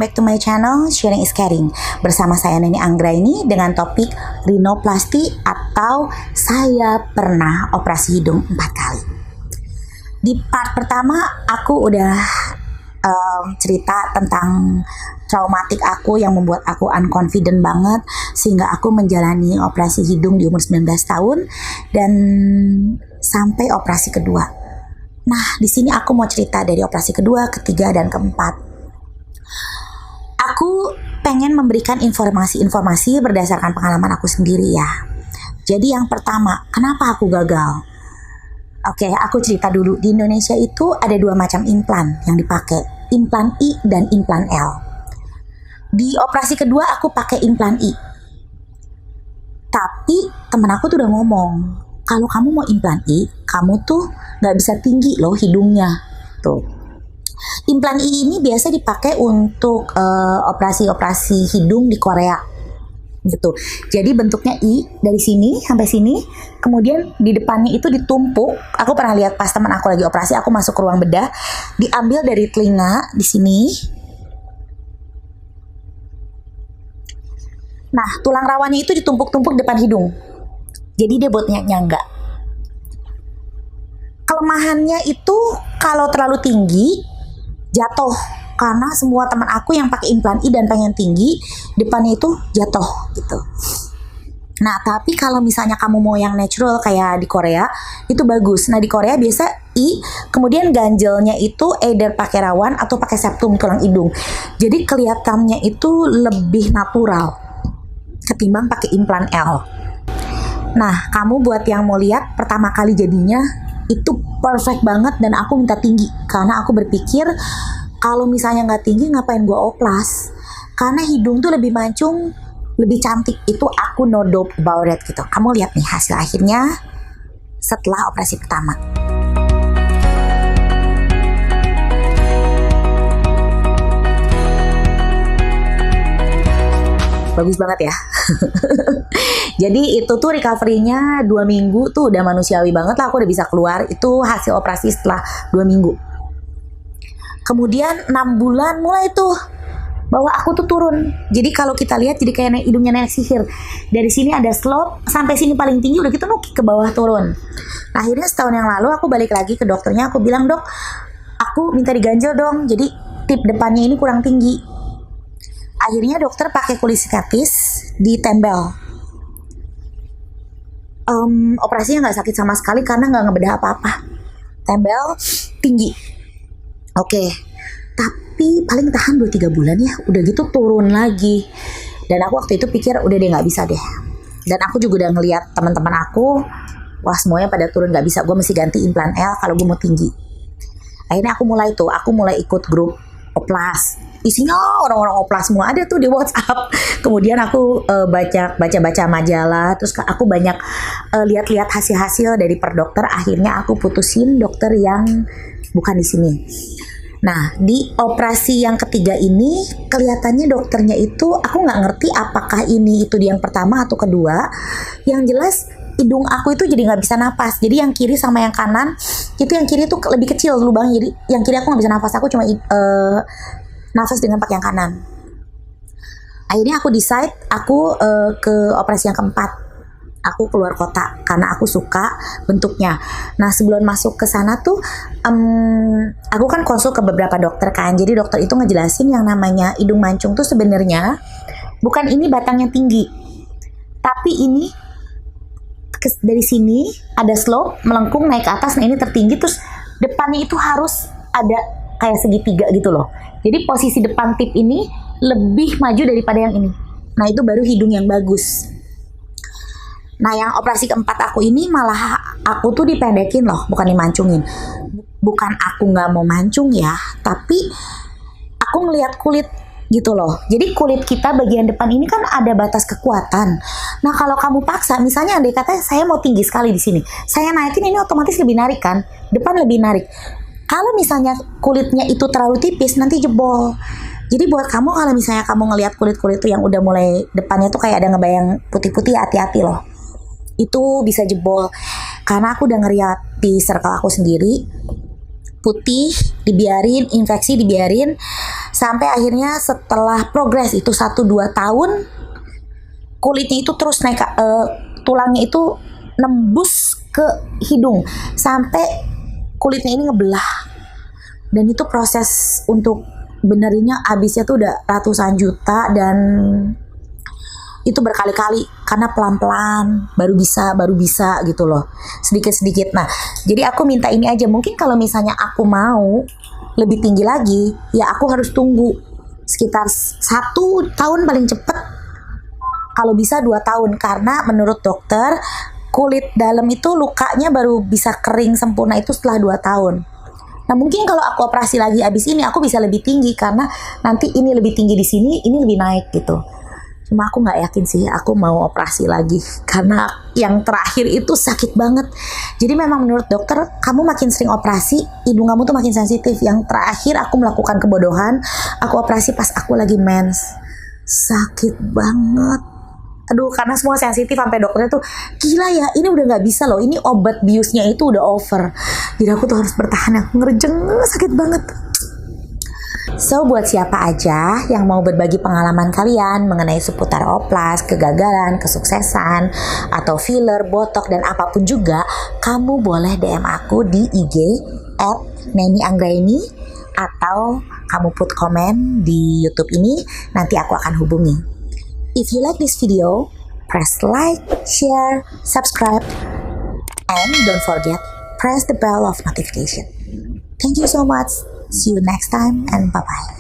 back to my channel Sharing is Caring. Bersama saya Neni Anggraini dengan topik rinoplasti atau saya pernah operasi hidung 4 kali. Di part pertama aku udah cerita tentang traumatik aku yang membuat aku unconfident banget sehingga aku menjalani operasi hidung di umur 19 tahun dan sampai operasi kedua. Nah, di sini aku mau cerita dari operasi kedua, ketiga, dan keempat. Aku pengen memberikan informasi-informasi berdasarkan pengalaman aku sendiri ya. Jadi yang pertama, kenapa aku gagal? Oke, aku cerita dulu. Di Indonesia itu ada 2 macam implan yang dipakai, implan I dan implan L. Di operasi kedua aku pakai implan I. Tapi temen aku tuh udah ngomong, kalau kamu mau implan I, kamu tuh nggak bisa tinggi loh hidungnya. Tuh. Implan I ini biasa dipakai untuk operasi-operasi hidung di Korea. Gitu. Jadi bentuknya I dari sini sampai sini, kemudian di depannya itu ditumpuk. Aku pernah lihat pas teman aku lagi operasi, aku masuk ke ruang bedah, diambil dari telinga di sini. Nah, tulang rawannya itu ditumpuk-tumpuk depan hidung. Jadi dia buat nyangga. Kelemahannya itu kalau terlalu tinggi jatuh, karena semua teman aku yang pakai implan I dan pengen tinggi, depannya itu jatuh gitu. Nah, tapi kalau misalnya kamu mau yang natural kayak di Korea, itu bagus. Nah, di Korea biasa I, kemudian ganjelnya itu either pakai rawan atau pakai septum tulang hidung. Jadi kelihatannya itu lebih natural ketimbang pakai implan L. Nah, kamu buat yang mau lihat pertama kali jadinya itu perfect banget dan aku minta tinggi karena aku berpikir kalau misalnya nggak tinggi ngapain gue oplas? Karena hidung tuh lebih mancung, lebih cantik. Itu aku no doubt about it gitu. Kamu lihat nih hasil akhirnya setelah operasi pertama. Bagus banget ya. Jadi itu tuh recovery-nya 2 minggu tuh udah manusiawi banget lah, aku udah bisa keluar. Itu hasil operasi setelah 2 minggu. Kemudian 6 bulan mulai tuh bawah aku tuh turun. Jadi kalau kita lihat jadi kayak hidungnya nenek sihir. Dari sini ada slope sampai sini paling tinggi, udah gitu nukik ke bawah turun. Nah, akhirnya setahun yang lalu aku balik lagi ke dokternya, aku bilang, "Dok, aku minta diganjel dong. Jadi tip depannya ini kurang tinggi." Akhirnya dokter pakai kulit sintetis ditempel. Operasinya nggak sakit sama sekali karena nggak ngebedah apa-apa. Tempel tinggi. Oke. Tapi paling tahan 2-3 bulan ya. Udah gitu turun lagi. Dan aku waktu itu pikir udah deh nggak bisa deh. Dan aku juga udah ngeliat teman-teman aku, wah semuanya pada turun nggak bisa. Gue mesti ganti implan L kalau gue mau tinggi. Akhirnya aku mulai ikut grup oplas. Isinya orang-orang oplas semua ada tuh di WhatsApp. Kemudian aku baca majalah, terus aku banyak lihat-lihat hasil-hasil dari per dokter. Akhirnya aku putusin dokter yang bukan di sini. Nah, di operasi yang ketiga ini kelihatannya dokternya itu aku nggak ngerti apakah ini itu di yang pertama atau kedua. Yang jelas hidung aku itu jadi nggak bisa napas. Jadi yang kiri sama yang kanan itu, yang kiri tuh lebih kecil lubangnya. Jadi yang kiri aku nggak bisa napas. Aku cuma nafas dengan pakai yang kanan. Akhirnya aku decide aku ke operasi yang keempat. Aku keluar kota karena aku suka bentuknya. Nah, sebelum masuk ke sana tuh aku kan konsul ke beberapa dokter kan. Jadi dokter itu ngejelasin yang namanya hidung mancung tuh sebenarnya bukan ini batangnya tinggi, tapi ini dari sini ada slope melengkung naik ke atas. Nah, ini tertinggi, terus depannya itu harus ada kayak segitiga gitu loh. Jadi posisi depan tip ini lebih maju daripada yang ini. Nah, itu baru hidung yang bagus. Nah, yang operasi keempat aku ini malah aku tuh dipendekin loh, bukan dimancungin. Bukan aku nggak mau mancung ya, tapi aku ngelihat kulit gitu loh. Jadi kulit kita bagian depan ini kan ada batas kekuatan. Nah, kalau kamu paksa, misalnya andai kata saya mau tinggi sekali di sini, saya naikin ini otomatis lebih narik kan, depan lebih narik. Kalau misalnya kulitnya itu terlalu tipis, nanti jebol. Jadi buat kamu kalau misalnya kamu ngelihat kulit-kulit tuh yang udah mulai depannya tuh kayak ada ngebayang putih-putih, hati-hati loh. Itu bisa jebol. Karena aku udah ngeliat di circle aku sendiri, putih dibiarin, infeksi dibiarin, Sampai akhirnya setelah progres itu 1-2 tahun, kulitnya itu terus naik, tulangnya itu nembus ke hidung sampai kulitnya ini ngebelah. Dan itu proses untuk benerinnya habisnya tuh udah ratusan juta, dan itu berkali-kali karena pelan-pelan baru bisa gitu loh, sedikit-sedikit. Nah, jadi aku minta ini aja, mungkin kalau misalnya aku mau lebih tinggi lagi, ya aku harus tunggu sekitar 1 tahun paling cepet, kalau bisa 2 tahun, karena menurut dokter kulit dalam itu lukanya baru bisa kering sempurna itu setelah 2 tahun. Nah, mungkin kalau aku operasi lagi abis ini aku bisa lebih tinggi, karena nanti ini lebih tinggi di sini, ini lebih naik gitu. Cuma aku nggak yakin sih aku mau operasi lagi, karena yang terakhir itu sakit banget. Jadi memang menurut dokter, kamu makin sering operasi, hidung kamu tuh makin sensitif. Yang terakhir aku melakukan kebodohan, aku operasi pas aku lagi mens. Sakit banget. Aduh, karena semua sensitif, sampai dokternya tuh, gila ya, ini udah nggak bisa loh, ini obat biusnya itu udah over. Jadi aku tuh harus bertahan, yang ngerjeng, sakit banget. So, buat siapa aja yang mau berbagi pengalaman kalian mengenai seputar oplas, kegagalan, kesuksesan, atau filler, botok, dan apapun juga, kamu boleh DM aku di IG @nenianggraini, atau kamu put komen di YouTube ini, nanti aku akan hubungi. If you like this video, press like, share, subscribe, and don't forget, press the bell of notification. Thank you so much. See you next time, and bye-bye.